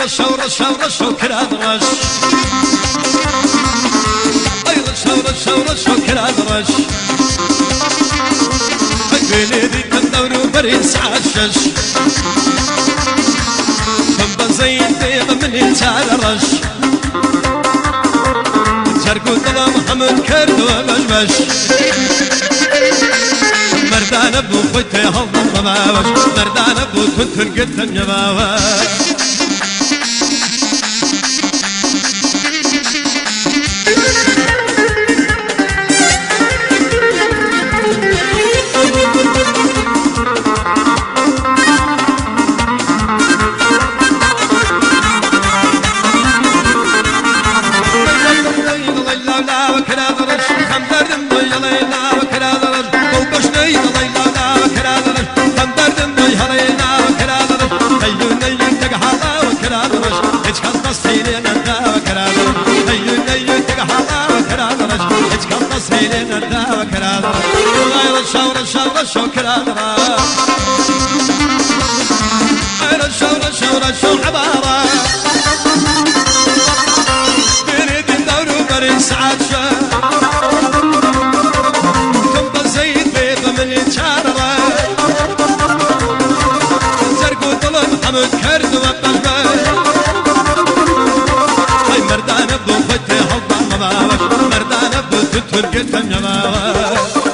رشوا رشوا رشوا كراد رش اي رشوا رشوا رشوا كراد رش بيني ذيك الدور وبريس عشش كم بزين بيض من يتعال رش تركوا طلع محمد كرد وبشبش مردان ابو خوتي هضم مباوش مردان ابو كنت القدم يباوش رشوا كراد رشوا رشوا رشوا عبارة بريد الدور وبريس عشا كم بزيد بيض من يتشارة زرقوا طلب حمد كرد وقلبه هاي مردان ابو فتي هضم مباوش مردان ابو تتر قلتم يباوش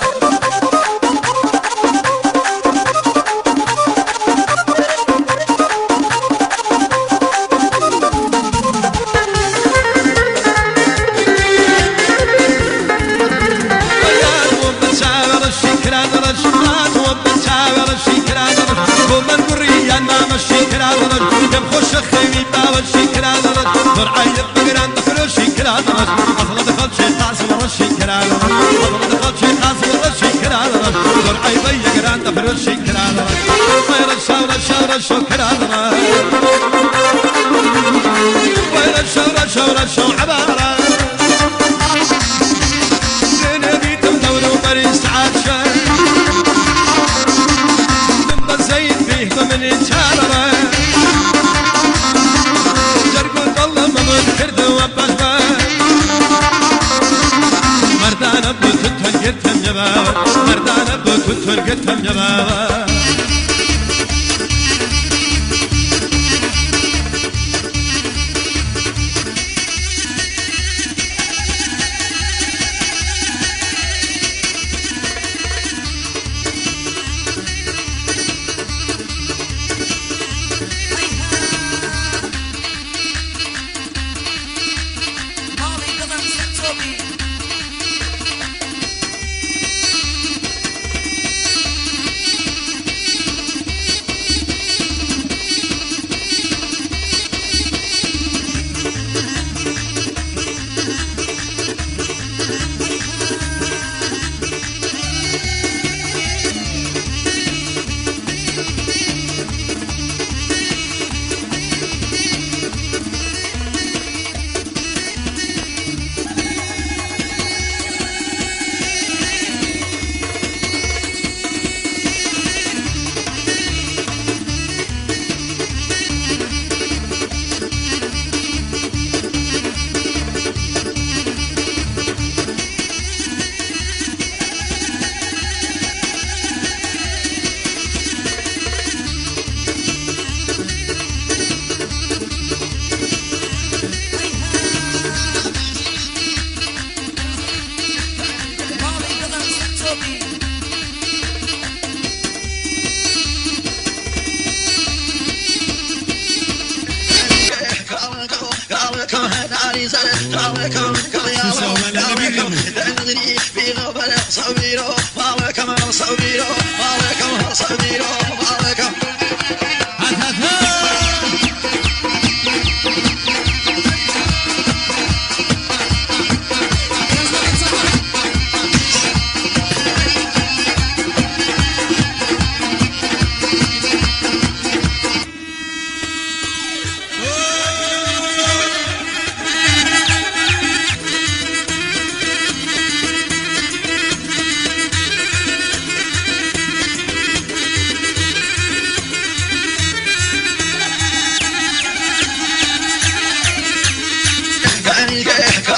رشوا كرادرة ورشوا رشوا رشوا عبارة زينبي تمدور وبريس عاشا من بزيد فيه فمن يتشارة جرقوا طلب من كرد وبشبه مردان ابو تتهل قلتهم جبابة مردان ابو تتهل قلتهم جبابة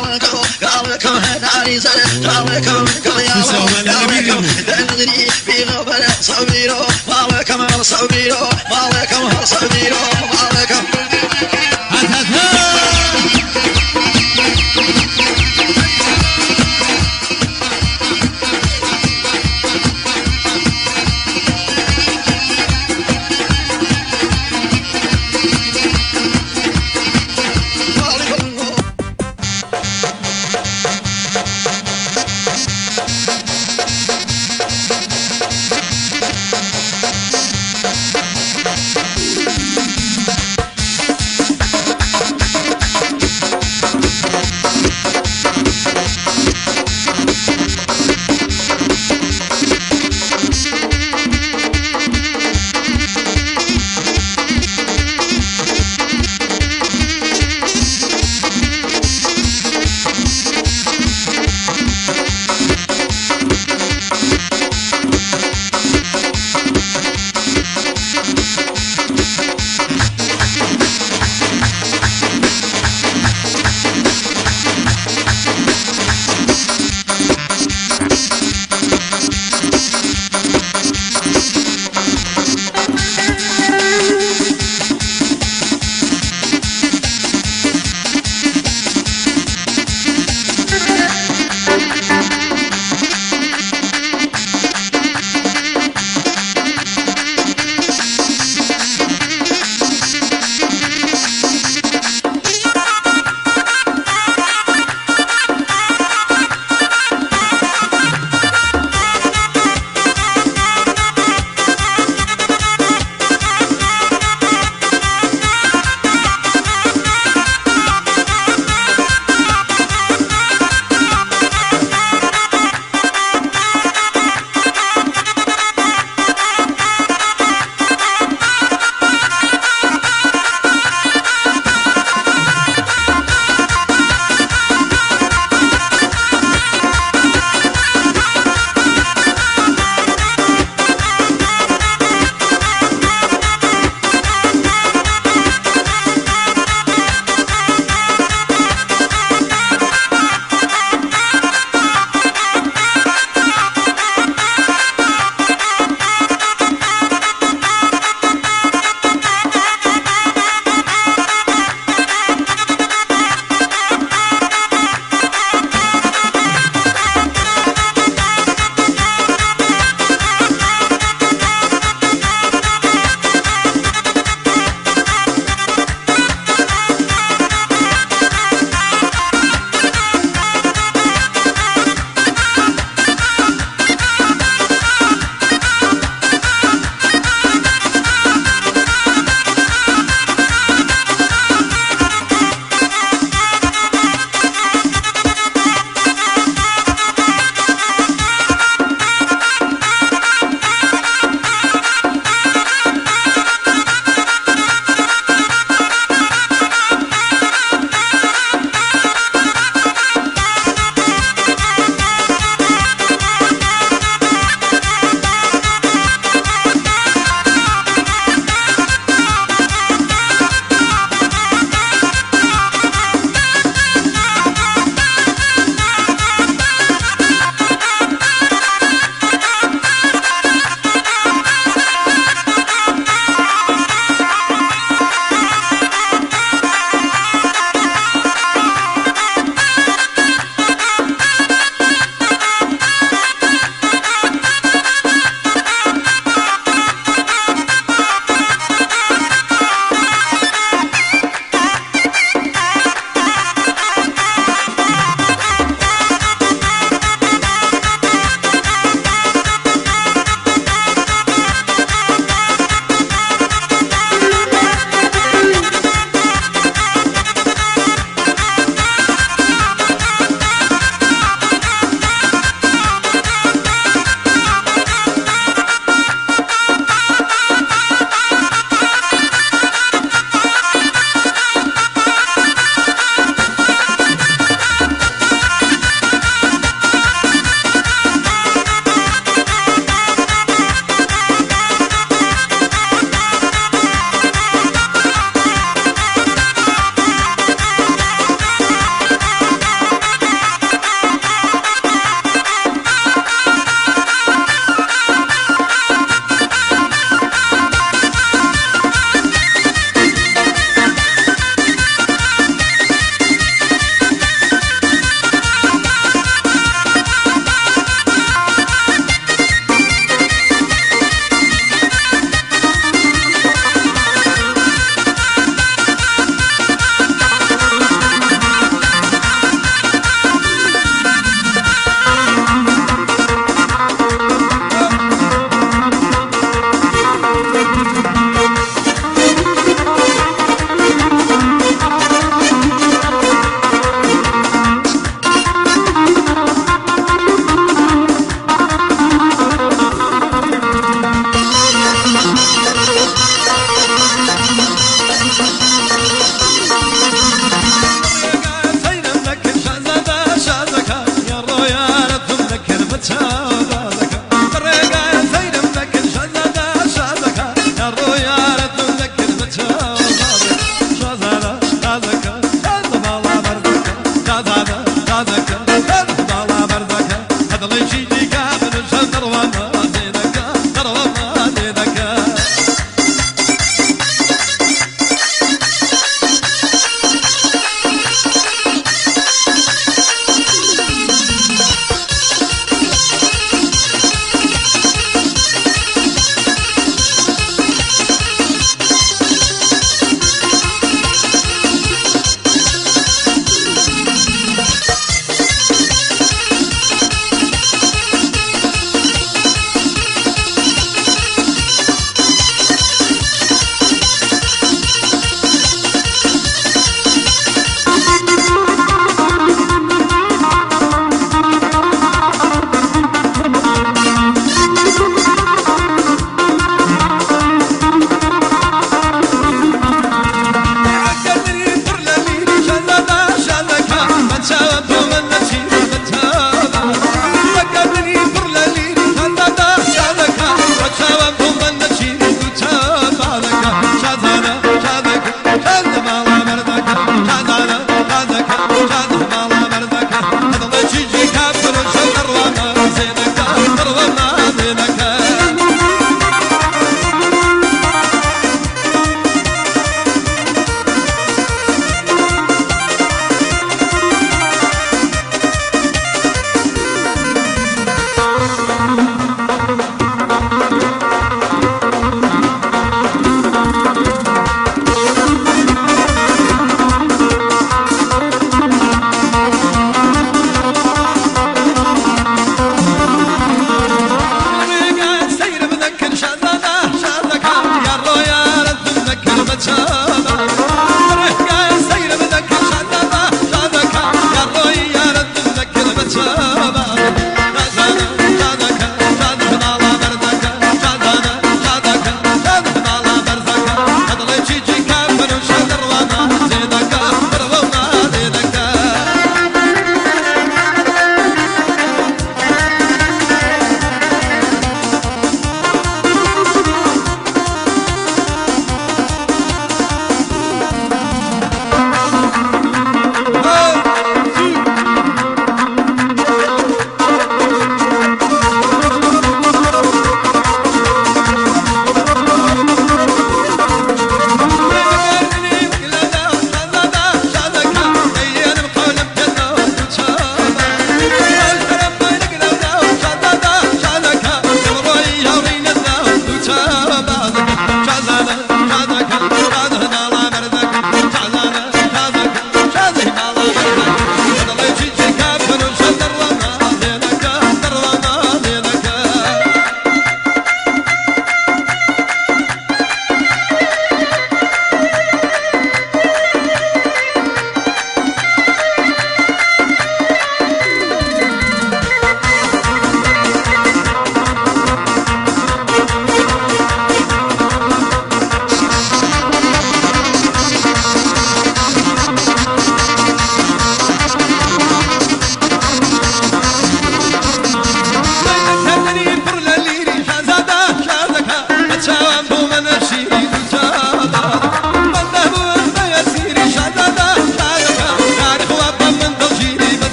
قالكم ناري زل قالكم قالكم دندري في غبر صبيرو مالكم صبيرو مالكم صبيرو مالكم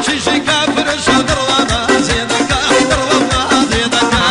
چیشی کافر شدر لما زیدکا در لما زیدکا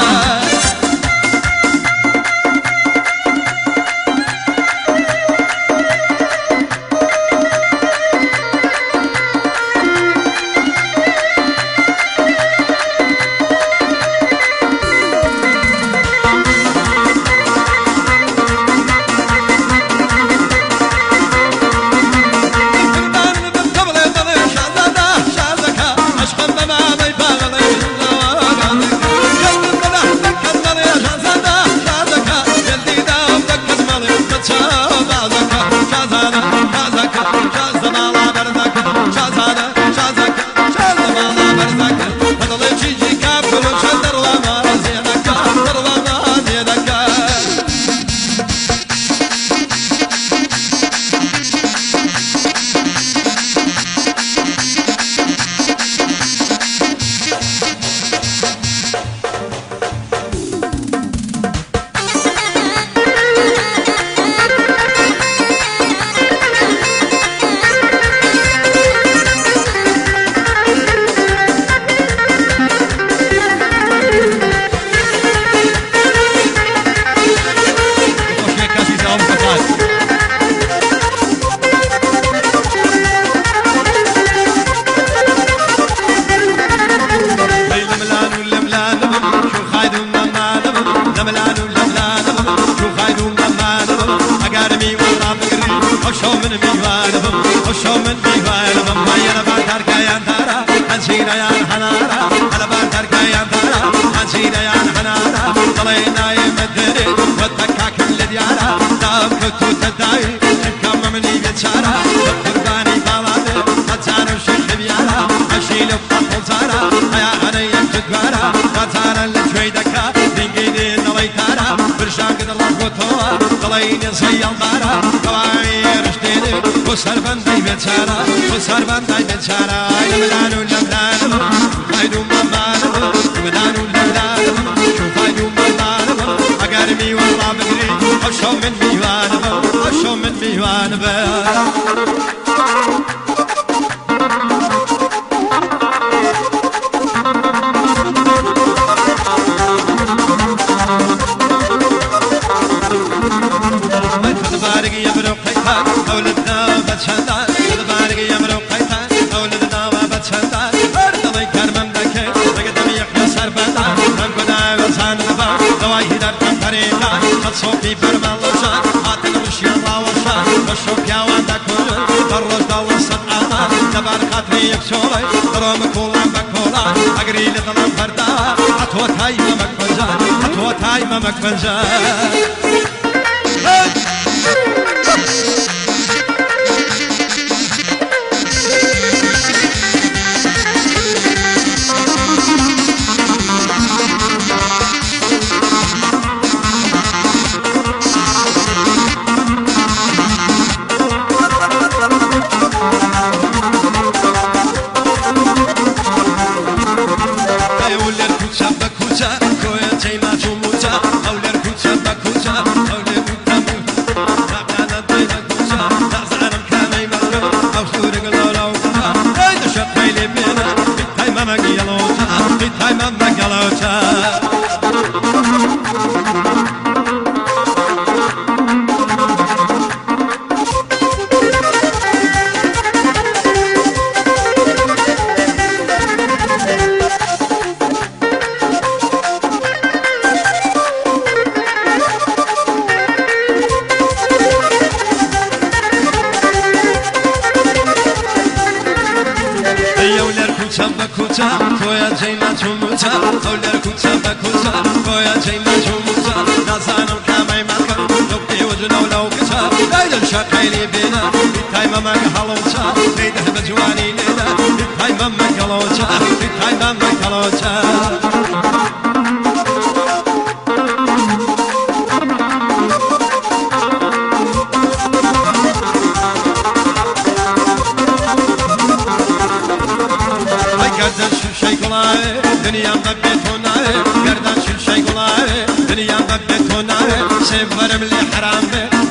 سفرم لحرام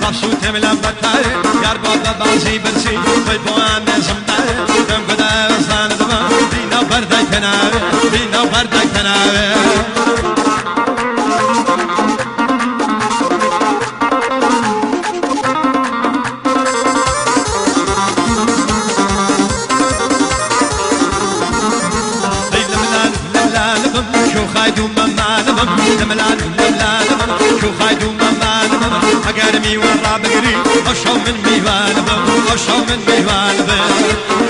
مبسوط ملام بتاعي يار بابا بازي برسي طيب وعم زمتاعي دم قدا وصان دم تناوي بينا وبردك تناوي خايدو ماما نبم دملان لا نبم شو خايدو ماما نبم أقرمي ورا بقري أشو من ميوان بم أشو من ميوان بم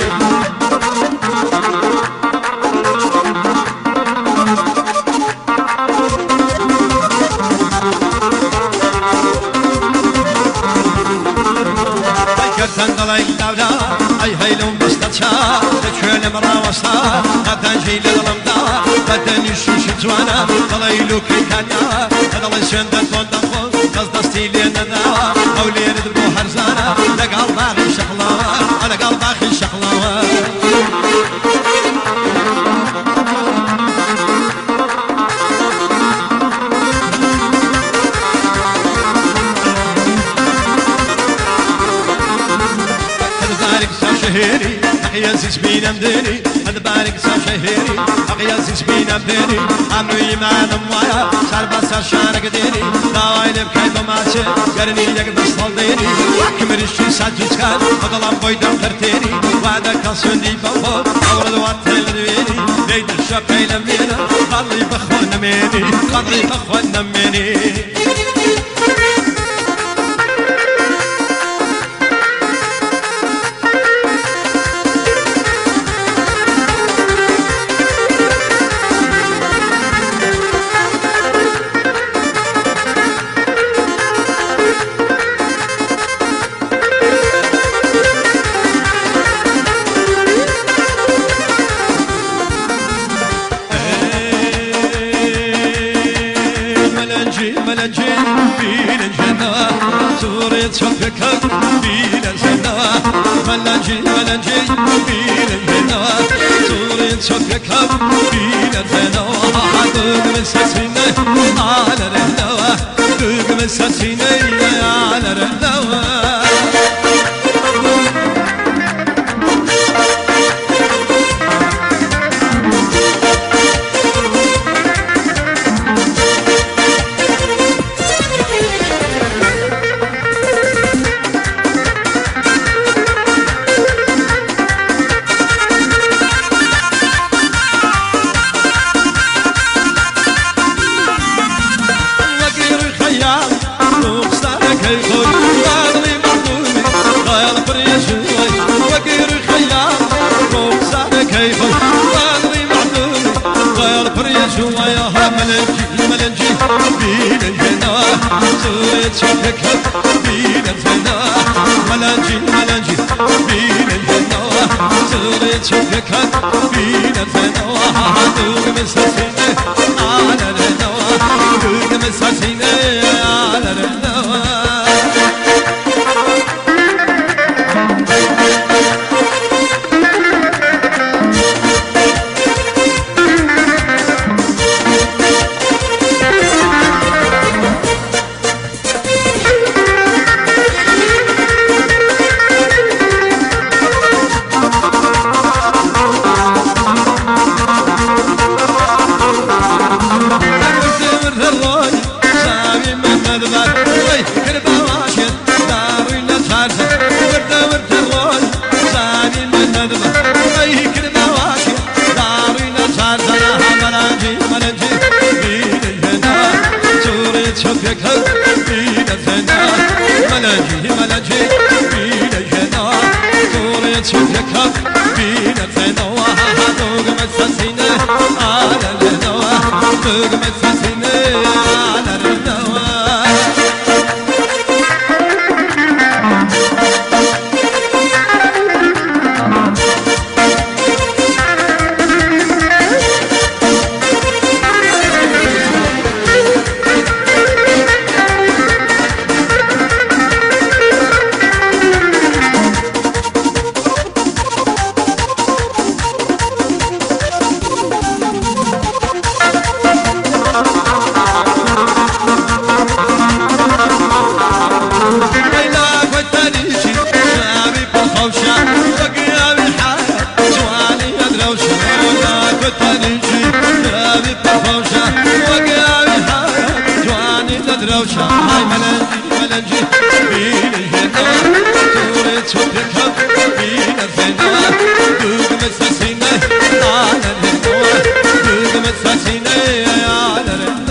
تندلي داودا أي هيلوم بستشا تشوين مرا وسا غدا جيل الرمدا غدا نشوش جوانا طليلو كيكانيا هذا شندن طندخو قصد ستيلنا أولي ردبو هرزانا لقال باغي شخلاوة أنا قال باغي شخلاوة شهيري أقيا زيزبين أمدني هذا بارك سا شهيري أقيا زيزبين أمدني عمرو يمان أموايا شاربا سار شارك ديني داوين بكيف ماشي قرني يقدر صلديني كمرشي ساجد كان وضلان بويدم ترتيني وعدا كاسون دي بابو أورد واتل دويني ليد الشاقي لمينا قضي بخون نميني قضي بخون نميني ملنجي بين الجنة سورة شفك بين الجنة ملنجي بين الجنة سورة شفك بين الجنة دوق من سسينة على الهدوة دوق من سسينة على الهدوة ملنجي بين الجنة سويت شفك بين الجنة ملنجي بين الجنة سويت شفك بين الجنة دوق من سسينة على الهدوة دوق من سسينة على الهدوة ملنجي بين الجنة سورة شفك بين الجنة دوق من سسينة على الهدوة دوق من سسينة على الهدوة بتنجي جابي بفوشة وقاوي حياة جواني تدروشة هاي ملنجي بيني هنا توري تشوفك بينا فينا دوق متساسيني على الهدوء دوق متساسيني على الهدوء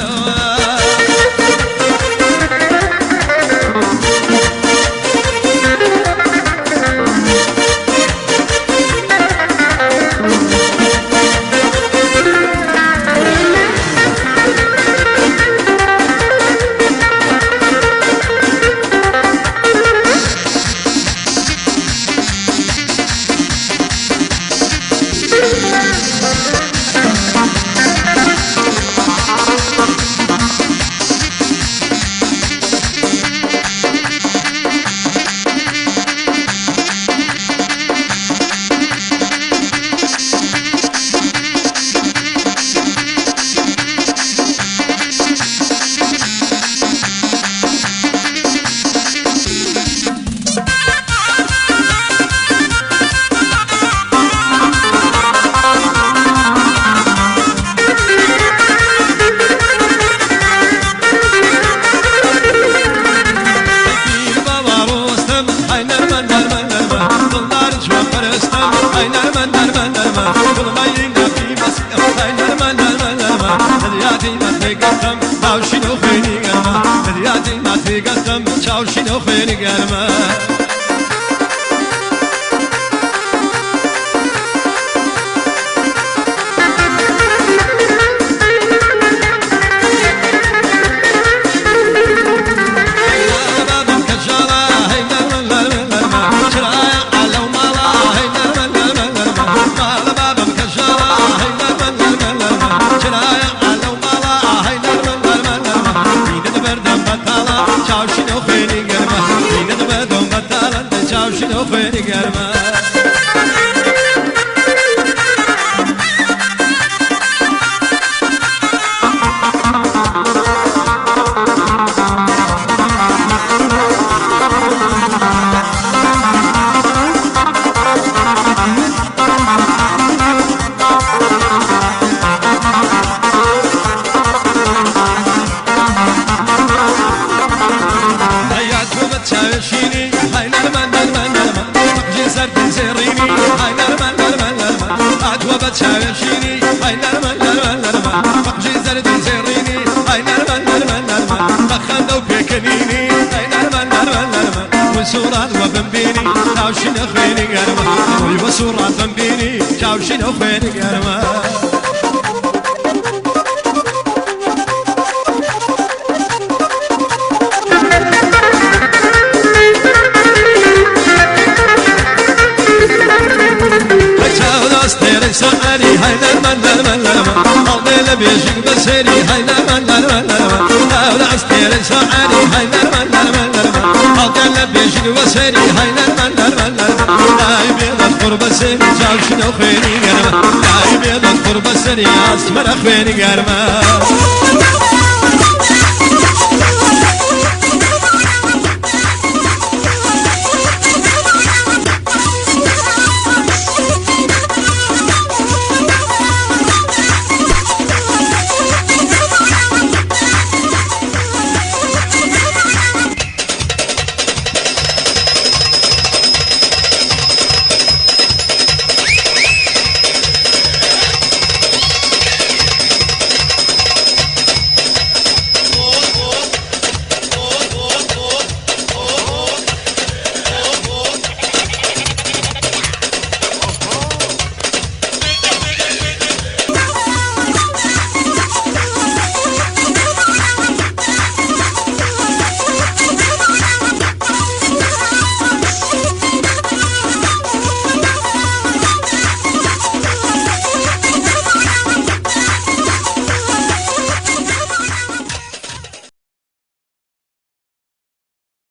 شنو خيني قلمه شنو خيني قلمه شايشيني هاي نرمى نرمى نرمى بقجي زردي زيريني هاي نرمى نرمى نرمى بخندو بيكنيني هاي نرمى نرمى نرمى وسورات وبنبيني تاوشين اخويني قرمى وسورات بنبيني تاوشين اخويني قرمى سألي هاي نرمى نرمى نرمى قضينا بيشك بسيري هاي نرمى نرمى نرمى أولا عستيري سألي هاي نرمى نرمى نرمى قضينا بيشك بسيري هاي نرمى نرمى نرمى لا يبيض القرب سيري جاو شنو خيني قرمى لا يبيض القرب سيري أسمر أخويني قرمى